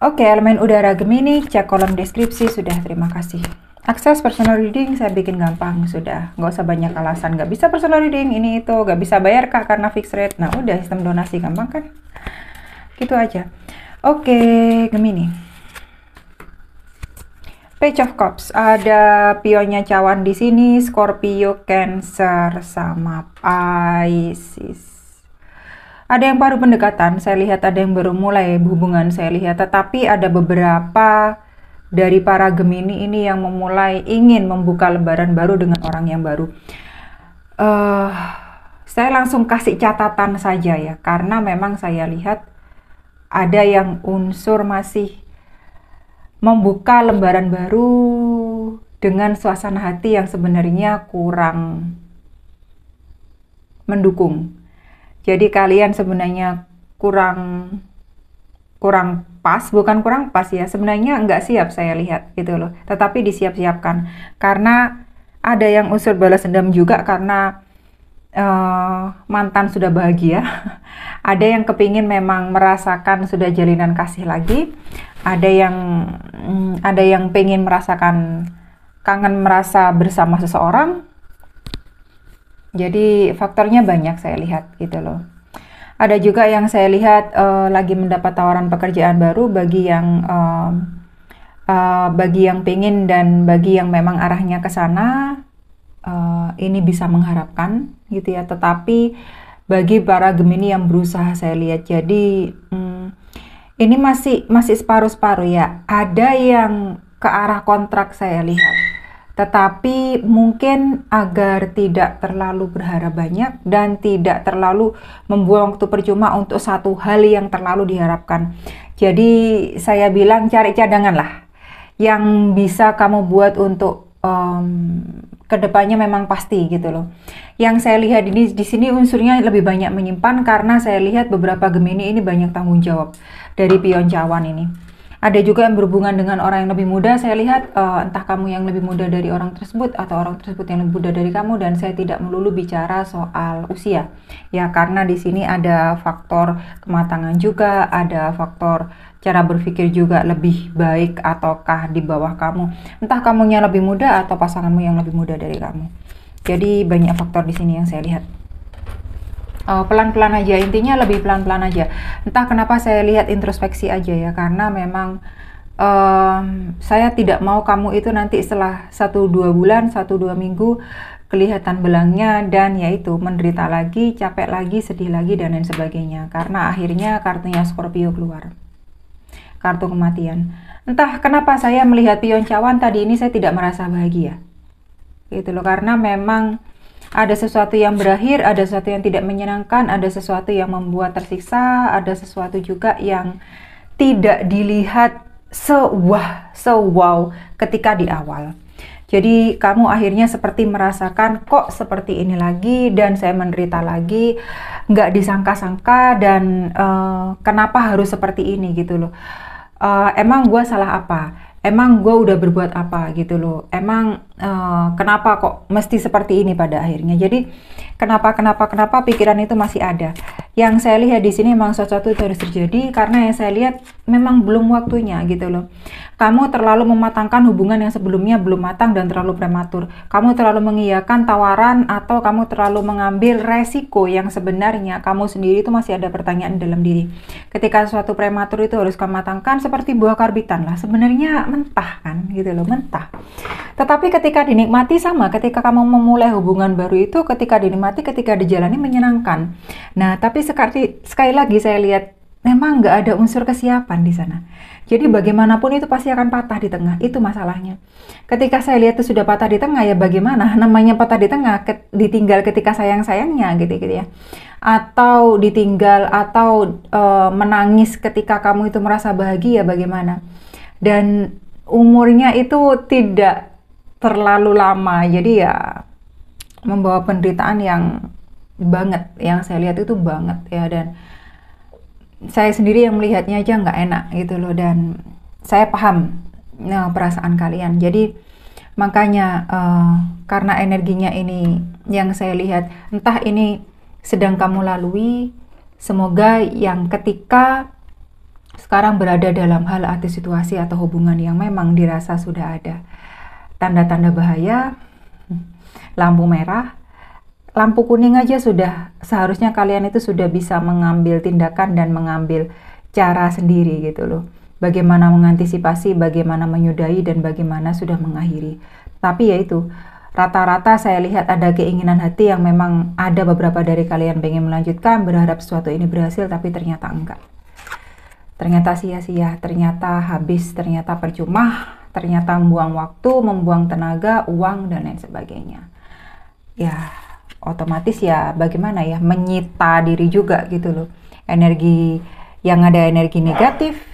Oke, elemen udara Gemini, cek kolom deskripsi sudah, terima kasih. Akses personal reading saya bikin gampang, sudah. Nggak usah banyak alasan, nggak bisa personal reading, ini itu, nggak bisa bayar kak karena fixed rate. Nah udah, sistem donasi gampang kan? Gitu aja. Oke, Gemini. Page of Cups, ada pionnya cawan di sini, Scorpio, Cancer, sama Pisces. Ada yang baru pendekatan, saya lihat ada yang baru mulai hubungan, saya lihat. Tetapi ada beberapa dari para Gemini ini yang memulai ingin membuka lembaran baru dengan orang yang baru. Eh, saya langsung kasih catatan saja ya, karena memang saya lihat ada yang unsur masih membuka lembaran baru dengan suasana hati yang sebenarnya kurang mendukung. Jadi kalian sebenarnya kurang pas, bukan kurang pas ya, sebenarnya nggak siap saya lihat gitu loh. Tetapi disiap-siapkan karena ada yang unsur balas dendam juga karena mantan sudah bahagia. Ada yang kepingin memang merasakan sudah jalinan kasih lagi. Ada yang pengen merasakan kangen merasa bersama seseorang. Jadi faktornya banyak saya lihat gitu loh. Ada juga yang saya lihat lagi mendapat tawaran pekerjaan baru bagi yang pengen dan bagi yang memang arahnya ke sana, ini bisa mengharapkan gitu ya. Tetapi bagi para Gemini yang berusaha saya lihat, jadi ini masih separuh-separuh ya. Ada yang ke arah kontrak saya lihat. Tetapi mungkin agar tidak terlalu berharap banyak dan tidak terlalu membuang waktu percuma untuk satu hal yang terlalu diharapkan. Jadi saya bilang cari cadangan lah yang bisa kamu buat untuk kedepannya memang pasti gitu loh. Yang saya lihat ini di sini unsurnya lebih banyak menyimpan karena saya lihat beberapa Gemini ini banyak tanggung jawab dari pion cawan ini. Ada juga yang berhubungan dengan orang yang lebih muda. Saya lihat entah kamu yang lebih muda dari orang tersebut atau orang tersebut yang lebih muda dari kamu, dan saya tidak melulu bicara soal usia. Ya, karena di sini ada faktor kematangan juga, ada faktor cara berpikir juga lebih baik ataukah di bawah kamu. Entah kamunya lebih muda atau pasanganmu yang lebih muda dari kamu. Jadi banyak faktor di sini yang saya lihat. Pelan-pelan aja, intinya lebih pelan-pelan aja. Entah kenapa saya lihat introspeksi aja ya, karena memang saya tidak mau kamu itu nanti setelah 1-2 bulan, 1-2 minggu kelihatan belangnya dan yaitu menderita lagi, capek lagi, sedih lagi dan lain sebagainya. Karena akhirnya kartunya Scorpio keluar, kartu kematian. Entah kenapa saya melihat pion cawan tadi ini saya tidak merasa bahagia gitu loh, karena memang ada sesuatu yang berakhir, ada sesuatu yang tidak menyenangkan, ada sesuatu yang membuat tersiksa, ada sesuatu juga yang tidak dilihat wow ketika di awal. Jadi kamu akhirnya seperti merasakan kok seperti ini lagi dan saya menderita lagi, nggak disangka-sangka dan kenapa harus seperti ini gitu loh. Emang gue salah apa? Emang gue udah berbuat apa gitu loh. Emang kenapa kok mesti seperti ini pada akhirnya. Jadi kenapa pikiran itu masih ada. Yang saya lihat di sini memang sesuatu itu harus terjadi karena yang saya lihat memang belum waktunya gitu loh. Kamu terlalu mematangkan hubungan yang sebelumnya belum matang dan terlalu prematur. Kamu terlalu mengiyakan tawaran atau kamu terlalu mengambil resiko yang sebenarnya kamu sendiri itu masih ada pertanyaan dalam diri. Ketika suatu prematur itu harus kamu matangkan seperti buah karbitan lah. Sebenarnya mentah kan gitu loh, mentah. Tetapi ketika dinikmati sama, ketika kamu memulai hubungan baru itu, ketika dinikmati, ketika dijalani menyenangkan. Nah, tapi sekali lagi saya lihat memang nggak ada unsur kesiapan di sana. Jadi bagaimanapun itu pasti akan patah di tengah, itu masalahnya. Ketika saya lihat itu sudah patah di tengah, ya bagaimana? Namanya patah di tengah, ditinggal ketika sayang-sayangnya gitu ya. Atau ditinggal, atau menangis ketika kamu itu merasa bahagia, bagaimana? Dan umurnya itu tidak terlalu lama, jadi ya membawa penderitaan yang banget, yang saya lihat itu banget ya, dan saya sendiri yang melihatnya aja nggak enak gitu loh, dan saya paham perasaan kalian. Jadi makanya karena energinya ini yang saya lihat, entah ini sedang kamu lalui, semoga yang ketika sekarang berada dalam hal atau situasi atau hubungan yang memang dirasa sudah ada tanda-tanda bahaya, lampu merah, lampu kuning aja sudah, seharusnya kalian itu sudah bisa mengambil tindakan dan mengambil cara sendiri gitu loh. Bagaimana mengantisipasi, bagaimana menyudahi, dan bagaimana sudah mengakhiri. Tapi ya itu, rata-rata saya lihat ada keinginan hati yang memang ada beberapa dari kalian pengen melanjutkan, berharap sesuatu ini berhasil, tapi ternyata enggak. Ternyata sia-sia, ternyata habis, ternyata percuma, ternyata membuang waktu, membuang tenaga, uang, dan lain sebagainya. Ya, otomatis ya bagaimana ya, menyita diri juga gitu loh. Energi yang ada, energi negatif,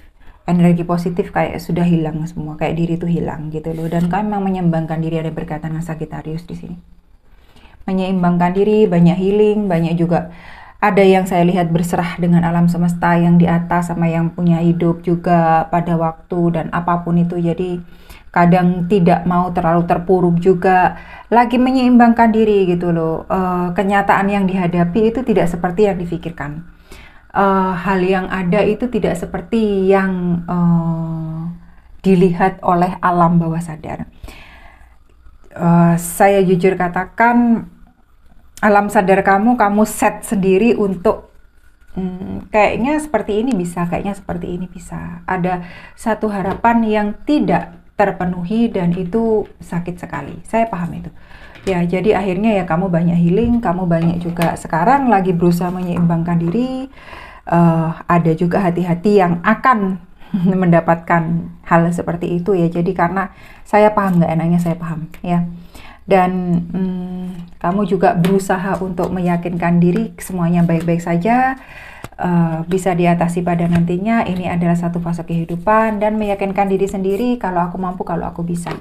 energi positif kayak sudah hilang semua, kayak diri itu hilang gitu loh. Dan kami memang menyeimbangkan diri, ada berkaitan dengan Sagittarius di sini. Menyeimbangkan diri, banyak healing, banyak juga ada yang saya lihat berserah dengan alam semesta yang di atas sama yang punya hidup juga pada waktu dan apapun itu. Jadi kadang tidak mau terlalu terpuruk juga, lagi menyeimbangkan diri gitu loh. Kenyataan yang dihadapi itu tidak seperti yang difikirkan. Hal yang ada itu tidak seperti yang dilihat oleh alam bawah sadar. Saya jujur katakan, alam sadar kamu set sendiri untuk kayaknya seperti ini bisa, kayaknya seperti ini bisa. Ada satu harapan yang tidak terpenuhi dan itu sakit sekali. Saya paham itu. Ya, jadi akhirnya ya kamu banyak healing, kamu banyak juga sekarang lagi berusaha menyeimbangkan diri. Ada juga hati-hati yang akan mendapatkan hal seperti itu ya. Jadi karena saya paham, nggak enaknya saya paham ya. Dan kamu juga berusaha untuk meyakinkan diri semuanya baik-baik saja, bisa diatasi pada nantinya. Ini adalah satu fase kehidupan dan meyakinkan diri sendiri kalau aku mampu, kalau aku bisa.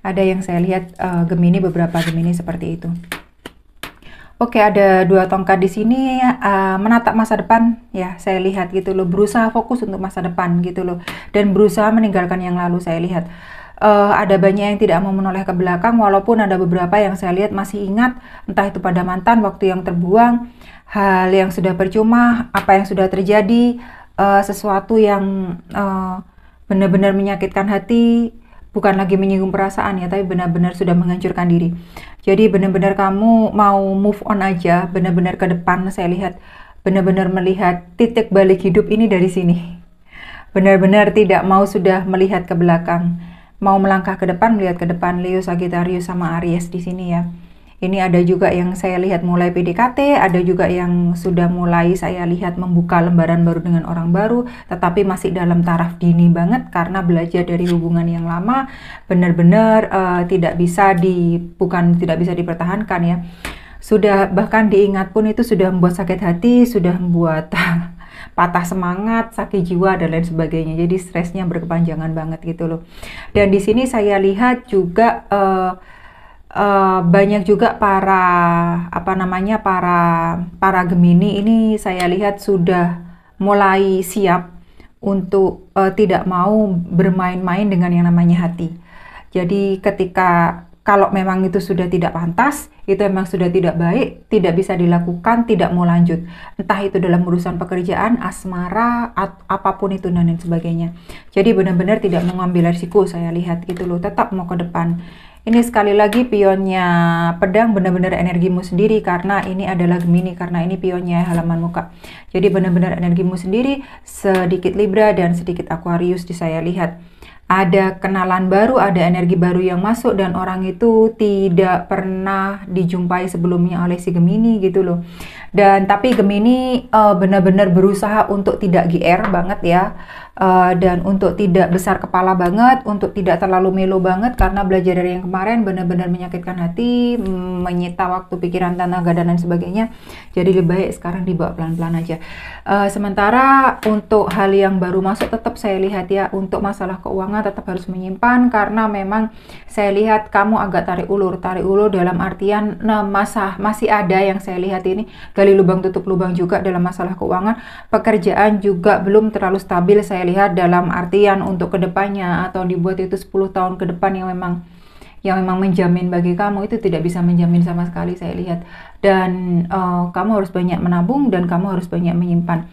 Ada yang saya lihat Gemini, beberapa Gemini seperti itu. Oke, ada 2 tongkat di sini, menatap masa depan ya, saya lihat gitu loh, berusaha fokus untuk masa depan gitu loh, dan berusaha meninggalkan yang lalu. Saya lihat ada banyak yang tidak mau menoleh ke belakang, walaupun ada beberapa yang saya lihat masih ingat, entah itu pada mantan, waktu yang terbuang, hal yang sudah percuma, apa yang sudah terjadi, sesuatu yang benar-benar menyakitkan hati. Bukan lagi menyinggung perasaan ya, tapi benar-benar sudah menghancurkan diri. Jadi benar-benar kamu mau move on aja, benar-benar ke depan. Saya lihat benar-benar melihat titik balik hidup ini dari sini. Benar-benar tidak mau sudah melihat ke belakang, mau melangkah ke depan, melihat ke depan. Leo, Sagittarius sama Aries di sini ya. Ini ada juga yang saya lihat mulai PDKT, ada juga yang sudah mulai saya lihat membuka lembaran baru dengan orang baru, tetapi masih dalam taraf dini banget karena belajar dari hubungan yang lama, benar-benar bukan tidak bisa dipertahankan ya. Sudah bahkan diingat pun itu sudah membuat sakit hati, sudah membuat patah semangat, sakit jiwa dan lain sebagainya. Jadi stresnya berkepanjangan banget gitu loh. Dan di sini saya lihat juga banyak juga para Gemini ini saya lihat sudah mulai siap untuk tidak mau bermain-main dengan yang namanya hati. Jadi kalau memang itu sudah tidak pantas, itu memang sudah tidak baik, tidak bisa dilakukan, tidak mau lanjut. Entah itu dalam urusan pekerjaan, asmara, apapun itu dan lain sebagainya. Jadi benar-benar tidak mengambil risiko, saya lihat gitu loh, tetap mau ke depan. Ini sekali lagi pionnya pedang, benar-benar energimu sendiri karena ini adalah Gemini, karena ini pionnya halaman muka. Jadi benar-benar energimu sendiri, sedikit Libra dan sedikit Aquarius di saya lihat. Ada kenalan baru, ada energi baru yang masuk dan orang itu tidak pernah dijumpai sebelumnya oleh si Gemini gitu loh. Dan tapi Gemini benar-benar berusaha untuk tidak GR banget ya. Dan untuk tidak besar kepala banget, untuk tidak terlalu melo banget karena belajar dari yang kemarin benar-benar menyakitkan hati, menyita waktu, pikiran, tenaga dan lain sebagainya. Jadi lebih baik sekarang dibawa pelan-pelan aja. Sementara untuk hal yang baru masuk tetap saya lihat ya, untuk masalah keuangan tetap harus menyimpan karena memang saya lihat kamu agak tarik ulur dalam artian masih ada yang saya lihat ini gali lubang tutup lubang juga dalam masalah keuangan. Pekerjaan juga belum terlalu stabil saya lihat dalam artian untuk kedepannya atau dibuat itu 10 tahun ke depan yang memang menjamin bagi kamu itu tidak bisa menjamin sama sekali saya lihat. dan kamu harus banyak menabung dan kamu harus banyak menyimpan.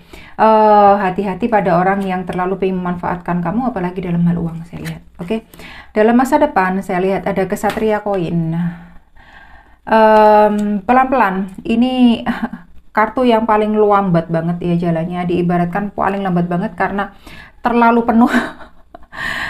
Hati-hati pada orang yang terlalu ingin memanfaatkan kamu, apalagi dalam hal uang, saya lihat. Oke. Dalam masa depan saya lihat ada kesatria koin. Pelan-pelan, ini kartu yang paling lambat banget ya jalannya, diibaratkan paling lambat banget karena terlalu penuh.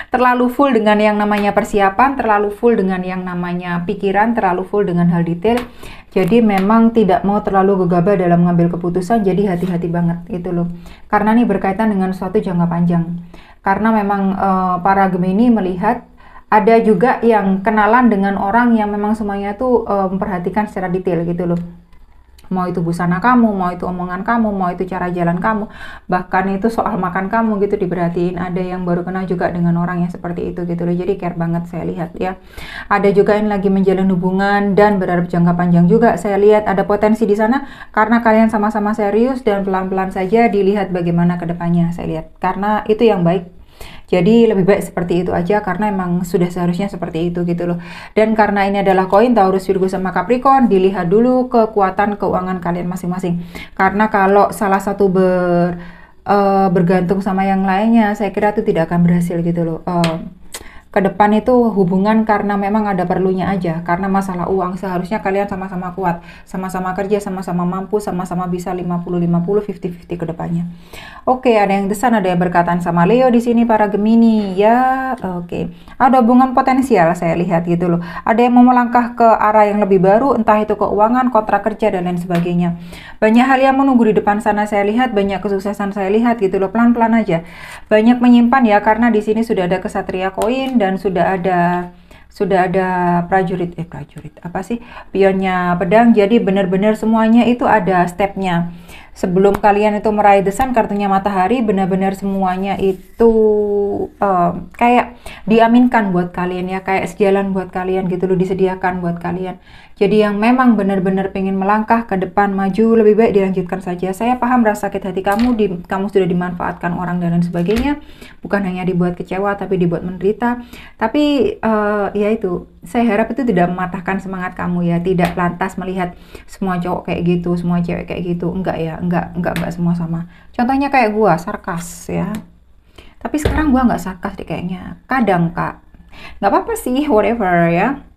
Terlalu full dengan yang namanya persiapan, terlalu full dengan yang namanya pikiran, terlalu full dengan hal detail. Jadi memang tidak mau terlalu gegabah dalam mengambil keputusan, jadi hati-hati banget gitu loh. Karena ini berkaitan dengan suatu jangka panjang. Karena memang para Gemini melihat ada juga yang kenalan dengan orang yang memang semuanya tuh memperhatikan secara detail gitu loh. Mau itu busana kamu, mau itu omongan kamu, mau itu cara jalan kamu, bahkan itu soal makan kamu gitu diperhatiin. Ada yang baru kenal juga dengan orang yang seperti itu gitu loh, jadi care banget saya lihat ya. Ada juga yang lagi menjalin hubungan dan berharap jangka panjang juga, saya lihat ada potensi di sana karena kalian sama-sama serius dan pelan-pelan saja dilihat bagaimana kedepannya saya lihat, karena itu yang baik. Jadi lebih baik seperti itu aja karena emang sudah seharusnya seperti itu gitu loh. Dan karena ini adalah koin Taurus, Virgo sama Capricorn, dilihat dulu kekuatan keuangan kalian masing-masing. Karena kalau salah satu bergantung sama yang lainnya, saya kira itu tidak akan berhasil gitu loh. Ke depan itu hubungan karena memang ada perlunya aja, karena masalah uang seharusnya kalian sama-sama kuat, sama-sama kerja, sama-sama mampu, sama-sama bisa 50-50, 50-50 ke depannya. Oke, ada yang desan, ada yang berkaitan sama Leo di sini para Gemini ya. Oke, ada hubungan potensial saya lihat gitu loh. Ada yang mau melangkah ke arah yang lebih baru, entah itu keuangan, kontrak kerja dan lain sebagainya. Banyak hal yang menunggu di depan sana saya lihat, banyak kesuksesan saya lihat gitu loh, pelan-pelan aja. Banyak menyimpan ya, karena di sini sudah ada kesatria koin dan sudah ada prajurit apa sih, pionnya pedang. Jadi benar-benar semuanya itu ada stepnya. Sebelum kalian itu meraih desan kartunya matahari, benar-benar semuanya itu kayak diaminkan buat kalian ya, kayak sejalan buat kalian gitu loh, disediakan buat kalian. Jadi yang memang benar-benar pengen melangkah ke depan, maju, lebih baik dilanjutkan saja. Saya paham rasa sakit hati kamu, kamu sudah dimanfaatkan orang dan lain sebagainya. Bukan hanya dibuat kecewa, tapi dibuat menderita. Tapi ya itu, saya harap itu tidak mematahkan semangat kamu ya. Tidak lantas melihat semua cowok kayak gitu, semua cewek kayak gitu. Enggak ya, enggak semua sama. Contohnya kayak gua, sarkas ya. Tapi sekarang gua nggak sarkas deh kayaknya. Kadang kak, nggak apa-apa sih, whatever ya.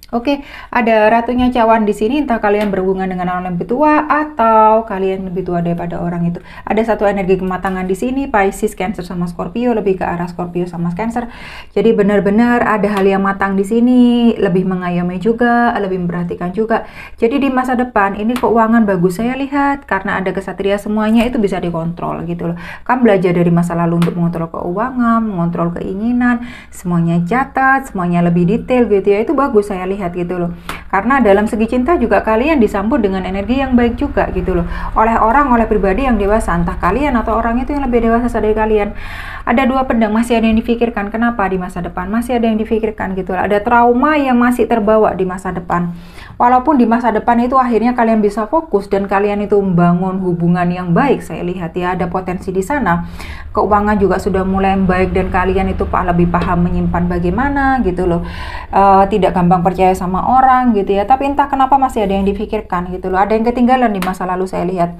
Oke, ada ratunya cawan di sini, entah kalian berhubungan dengan orang lebih tua atau kalian lebih tua daripada orang itu. Ada satu energi kematangan di sini, Pisces, Cancer sama Scorpio, lebih ke arah Scorpio sama Cancer. Jadi benar-benar ada hal yang matang di sini, lebih mengayomi juga, lebih memperhatikan juga. Jadi di masa depan ini keuangan bagus saya lihat karena ada kesatria, semuanya itu bisa dikontrol gitu loh. Kamu belajar dari masa lalu untuk mengontrol keuangan, mengontrol keinginan, semuanya catat, semuanya lebih detail gitu ya. Itu bagus saya lihat gitu loh, karena dalam segi cinta juga kalian disambut dengan energi yang baik juga gitu loh, oleh pribadi yang dewasa, entah kalian atau orang itu yang lebih dewasa dari kalian. Ada dua pedang, masih ada yang difikirkan. Kenapa di masa depan masih ada yang difikirkan gitu loh, ada trauma yang masih terbawa di masa depan. Walaupun di masa depan itu akhirnya kalian bisa fokus dan kalian itu membangun hubungan yang baik, saya lihat ya ada potensi di sana. Keuangan juga sudah mulai baik dan kalian itu lebih paham menyimpan bagaimana gitu loh. Tidak gampang percaya sama orang gitu ya. Tapi entah kenapa masih ada yang difikirkan gitu loh. Ada yang ketinggalan di masa lalu saya lihat.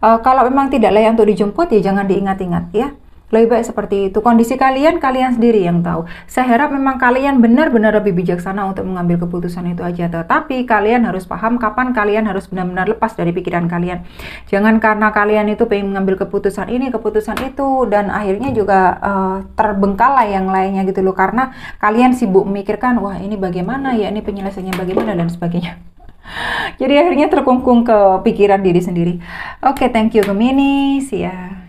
Kalau memang tidak layak untuk dijemput ya jangan diingat-ingat ya. Lebih baik seperti itu. Kondisi kalian sendiri yang tahu. Saya harap memang kalian benar-benar lebih bijaksana untuk mengambil keputusan itu aja. Tetapi kalian harus paham kapan kalian harus benar-benar lepas dari pikiran kalian. Jangan karena kalian itu pengen mengambil keputusan ini, keputusan itu, dan akhirnya juga terbengkalai yang lainnya gitu loh. Karena kalian sibuk memikirkan, wah ini bagaimana ya, ini penyelesaiannya bagaimana dan sebagainya. Jadi akhirnya terkungkung ke pikiran diri sendiri. Oke, thank you Gemini. See ya.